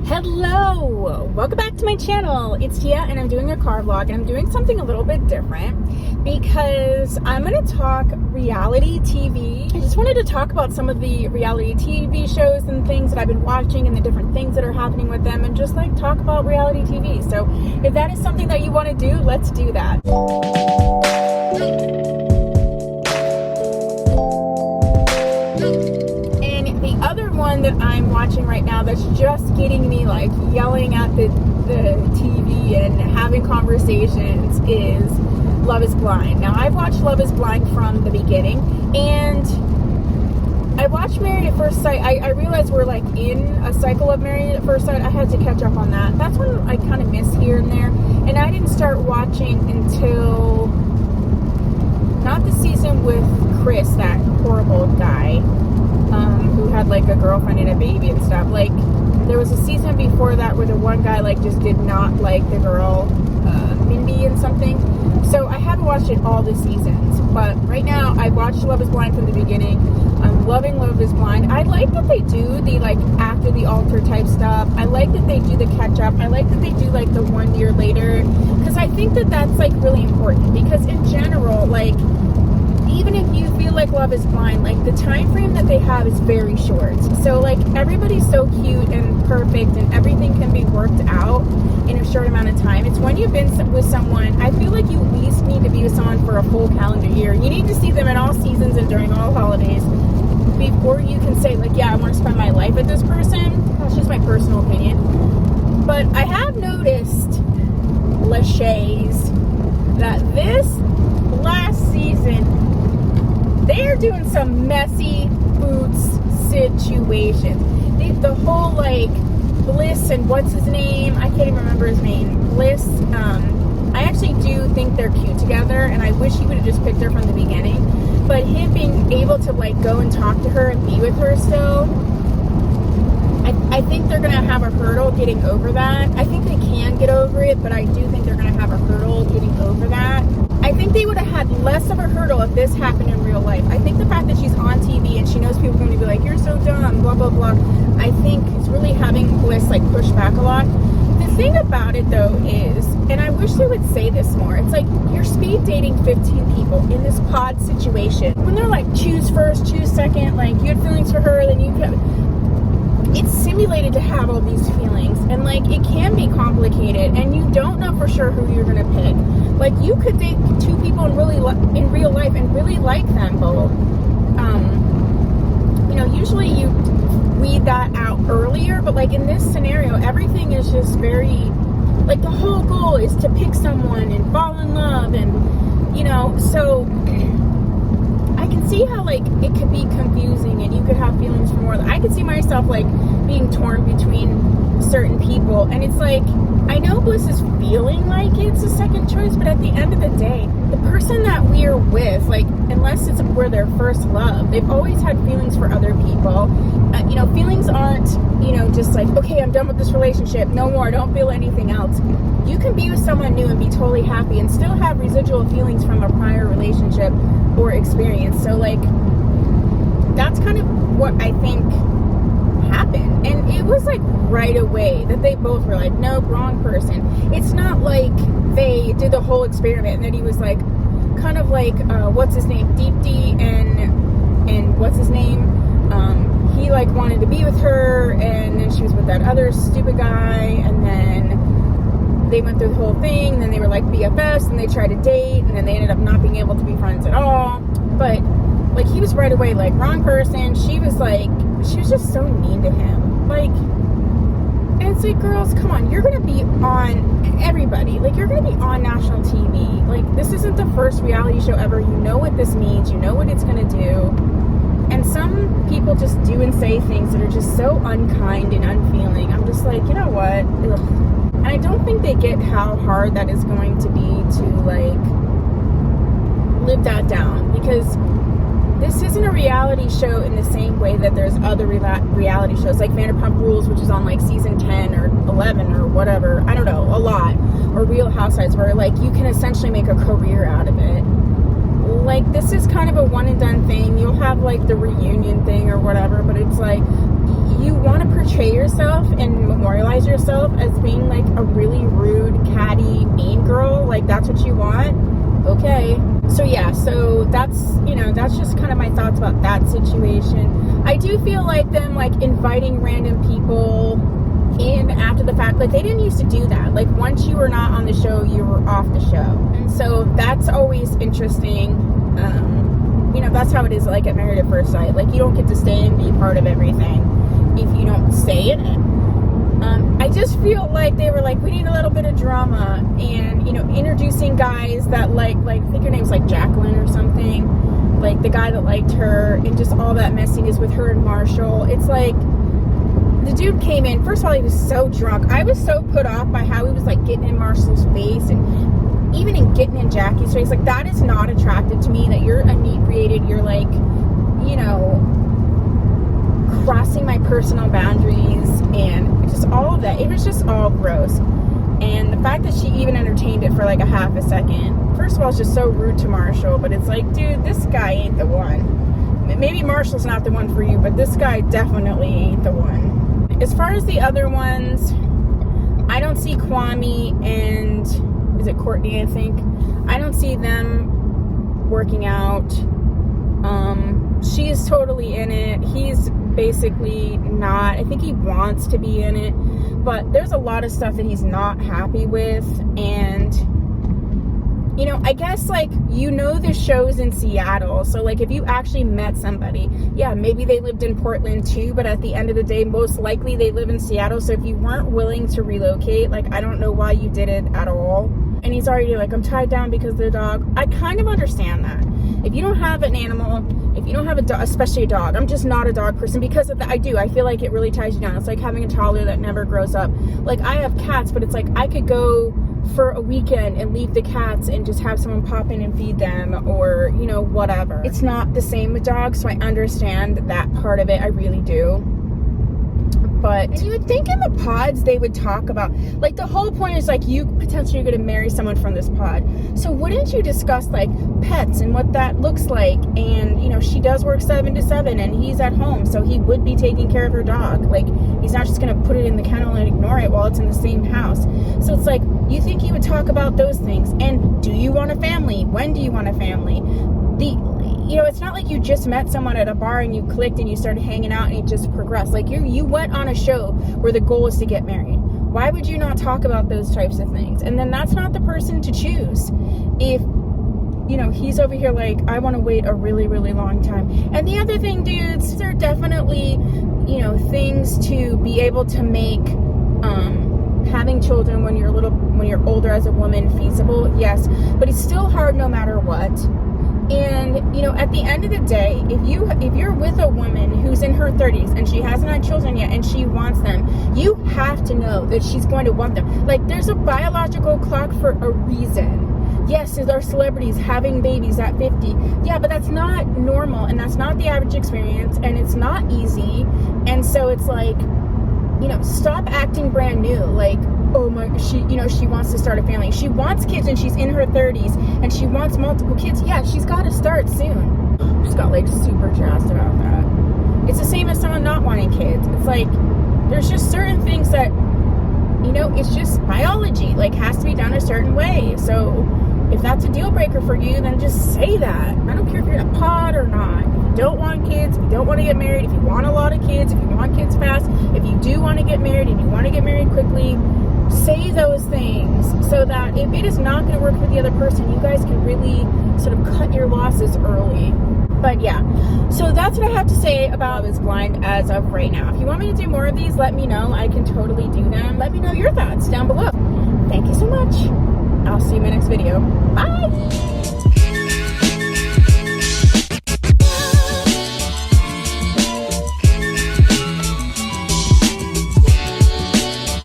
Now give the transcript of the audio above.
Hello, welcome back to my channel. It's Tia and I'm doing a car vlog, and I'm doing something a little bit different because I'm going to talk reality TV. I just wanted to talk about some of the reality TV shows and things that I've been watching and the different things that are happening with them, and just like talk about reality TV. So if that is something that you want to do, let's do that. That I'm watching right now that's just getting me like yelling at the TV and having conversations is Love is Blind. Now, I've watched Love is Blind from the beginning, and I watched Married at First Sight. I realized we're like in a cycle of Married at First Sight. I had to catch up on that. That's one I kind of miss here and there, and I didn't start watching until not the season with Chris, that horrible guy. Who had like a girlfriend and a baby and stuff. Like, there was a season before that where the one guy like just did not like the girl, Mindy and something. So I haven't watched it all the seasons, but right now I watched Love is Blind from the beginning. I'm loving Love is Blind. I like that they do the like after the altar type stuff. I like that they do the catch up. I like that they do like the 1 year later, because I think that that's like really important, because in general, like, even if you feel like Love is Blind, like the time frame that they have is very short. So like everybody's so cute and perfect and everything can be worked out in a short amount of time. It's when you've been with someone, I feel like you at least need to be with someone for a full calendar year. You need to see them in all seasons and during all holidays before you can say like, yeah, I want to spend my life with this person. That's just my personal opinion. But I have noticed, Lachey's, that this last season, they're doing some messy boots situations. The whole like Bliss and what's his name? I can't even remember his name. Bliss. I actually do think they're cute together, and I wish he would have just picked her from the beginning. But him being able to like go and talk to her and be with her still, I think they're gonna have a hurdle getting over that. I think they can get over it, but I do think they're gonna have a hurdle getting over that. I think they would have had less of a hurdle if this happened in real life. I think the fact that she's on TV and she knows people are going to be like, you're so dumb, blah, blah, blah, I think it's really having Bliss like push back a lot. The thing about it though is, and I wish they would say this more, it's like you're speed dating 15 people in this pod situation. When they're like, choose first, choose second, like you had feelings for her, then you could... It's simulated to have all these feelings, and like it can be complicated, and you don't know for sure who you're gonna pick. Like, you could date two people in real life and really like them both. Usually you weed that out earlier, but like in this scenario, everything is just very, like, the whole goal is to pick someone and fall in love, and so I can see how like it could be confusing and you could have feelings for more. I could see myself like being torn between certain people, and it's like, I know Bliss is feeling like it's a second choice, but at the end of the day, the person that we're with, like, unless we're their first love, they've always had feelings for other people. Feelings aren't, just like, okay, I'm done with this relationship, no more, don't feel anything else. You can be with someone new and be totally happy and still have residual feelings from a prior relationship or experience. So like, that's kind of what I think happened. And it was like right away that they both were like, nope, wrong person. It's not like they did the whole experiment and then he was like, kind of like, what's his name, Deepti and what's his name, he like wanted to be with her, and then she was with that other stupid guy, and then they went through the whole thing, and then they were like BFFs, and they tried to date, and then they ended up not being able to be friends at all. But like, he was right away like, wrong person. She was just so mean to him, like, and it's like, girls, come on, you're gonna be on everybody, like, you're gonna be on national TV. Like, this isn't the first reality show ever. You know what this means, you know what it's gonna do. And some people just do and say things that are just so unkind and unfeeling. I'm just like, you know what? Ugh. And I don't think they get how hard that is going to be to like live that down, because this isn't a reality show in the same way that there's other reality shows like Vanderpump Rules, which is on like season 10 or 11 or whatever, I don't know, a lot, or Real Housewives, where like you can essentially make a career out of it. Like, this is kind of a one and done thing. You'll have like the reunion thing or whatever, but it's like, you want to portray yourself and memorialize like that's what you want, okay. So yeah, so that's, that's just kind of my thoughts about that situation. I do feel like them like inviting random people in after the fact, like they didn't used to do that. Like once you were not on the show, you were off the show. And so that's always interesting. That's how it is like at Married at First Sight. Like you don't get to stay and be part of everything if you don't stay in it. I just feel like they were like, we need a little bit of drama, and introducing guys that like I think her name's like Jacqueline or something, like the guy that liked her, and just all that messiness with her and Marshall. It's like the dude came in, first of all, he was so drunk. I was so put off by how he was like getting in Marshall's face and even in getting in Jackie's face. Like that is not attractive to me, that you're inebriated, you're like, crossing my personal boundaries, and just all of that. It was just all gross. And the fact that she even entertained it for like a half a second, first of all, it's just so rude to Marshall. But it's like, dude, this guy ain't the one. Maybe Marshall's not the one for you, but this guy definitely ain't the one. As far as the other ones, I don't see Kwame and is it Courtney, I think. I don't see them working out. She's totally in it. He's basically not. I think he wants to be in it, but there's a lot of stuff that he's not happy with. And I guess like the show's in Seattle, so like if you actually met somebody, yeah, maybe they lived in Portland too, but at the end of the day, most likely they live in Seattle. So if you weren't willing to relocate, like I don't know why you did it at all. And he's already like, I'm tied down because of the dog. I kind of understand that. If you don't have an animal, if you don't have a dog, especially a dog, I'm just not a dog person because of that. I feel like it really ties you down. It's like having a toddler that never grows up. Like I have cats, but it's like I could go for a weekend and leave the cats and just have someone pop in and feed them, or whatever. It's not the same with dogs, so I understand that part of it. I really do. But you would think in the pods they would talk about, like the whole point is like you potentially are going to marry someone from this pod, so wouldn't you discuss like pets and what that looks like? And she does work 7 to 7 and he's at home, so he would be taking care of her dog. Like he's not just going to put it in the kennel and ignore it while it's in the same house. So it's like you think you would talk about those things. And do you want a family? When do you want a family? It's not like you just met someone at a bar and you clicked and you started hanging out and it just progressed. Like you went on a show where the goal is to get married. Why would you not talk about those types of things? And then that's not the person to choose. If, he's over here like, I want to wait a really, really long time. And the other thing, dudes, there are definitely, things to be able to make having children when you're older as a woman feasible. Yes, but it's still hard no matter what. And at the end of the day, if you're with a woman who's in her 30s and she hasn't had children yet and she wants them, you have to know that she's going to want them. Like there's a biological clock for a reason. Yes, there are celebrities having babies at 50. Yeah, but that's not normal, and that's not the average experience, and it's not easy. And so it's like, stop acting brand new. Like, oh my, she wants to start a family. She wants kids and she's in her 30s and she wants multiple kids. Yeah, she's got to start soon. Just got like super jazzed about that. It's the same as someone not wanting kids. It's like, there's just certain things that, it's just biology, like has to be done a certain way. So if that's a deal breaker for you, then just say that. I don't care if you're in a pod or not. If you don't want kids, if you don't want to get married, if you want a lot of kids, if you want kids fast, if you do want to get married and you want to get married quickly, say those things so that if it is not going to work for the other person, you guys can really sort of cut your losses early. But yeah, so that's what I have to say about Love is Blind as of right now. If you want me to do more of these, let me know. I can totally do them. Let me know your thoughts down below. Thank you so much. I'll see you in my next video. Bye!